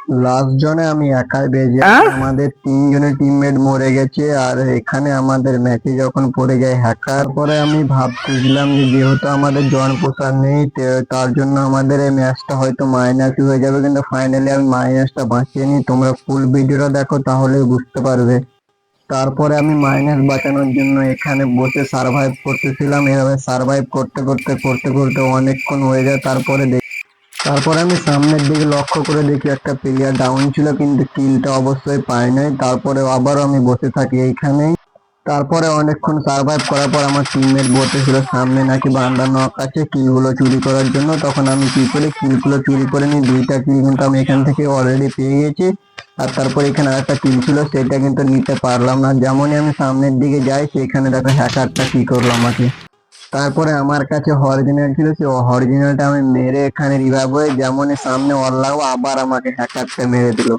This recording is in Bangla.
লাস্ট জনে আমি একাই বেজে আমাদের তিনজনের টিমমেট মরে গেছে। আর এখানে আমাদের ম্যাচে যখন পড়ে যায় হ্যাকার, পরে আমি ভাবতেছিলাম যে যেহেতু আমাদের জন পোষার নেই তার জন্য আমাদের এই ম্যাচটা হয়তো মাইনাসই হয়ে যাবে, কিন্তু ফাইনালি আমি মাইনাসটা বাঁচিয়ে নিই। তোমরা ফুল ভিডিওটা দেখো তাহলে বুঝতে পারবে। তারপরে আমি মাইনাস বাঁচানোর জন্য এখানে বসে সার্ভাইভ করতেছিলাম। এভাবে সার্ভাইভ করতে করতে করতে করতে অনেকক্ষণ হয়ে যায়। তারপরে আমি সামনের দিকে লক্ষ্য করে দেখি একটা প্লেয়ার ডাউন ছিল, কিন্তু কিলটা অবশ্যই পাই নাই। তারপরে আবারও আমি বসে থাকি এইখানেই। তারপরে অনেকক্ষণ সার্ভাইভ করার পর আমার টিমমেট বলতেছিল সামনে নাকি বান্দা নক আছে কিলগুলো চুরি করার জন্য। তখন আমি কি করি, কিলগুলো চুরি করে নিই। 2টা কিল কিন্তু আমি এখান থেকে অলরেডি পেয়ে গেছি। আর তারপর এখানে আরেকটা কিল ছিল, সেটা কিন্তু নিতে পারলাম না। যেমনই আমি সামনের দিকে যাই সেখানে দেখো হ্যাকারটা কি করলো আমাকে। তারপরে আমার কাছে হরিজিনাল ছিল, সেই হরিজিনালটা আমি মেরে এখানে রিভাইভ হয়ে যেমনই সামনে অল্লাহ আবার আমাকে হ্যাকারটা মেরে দিল।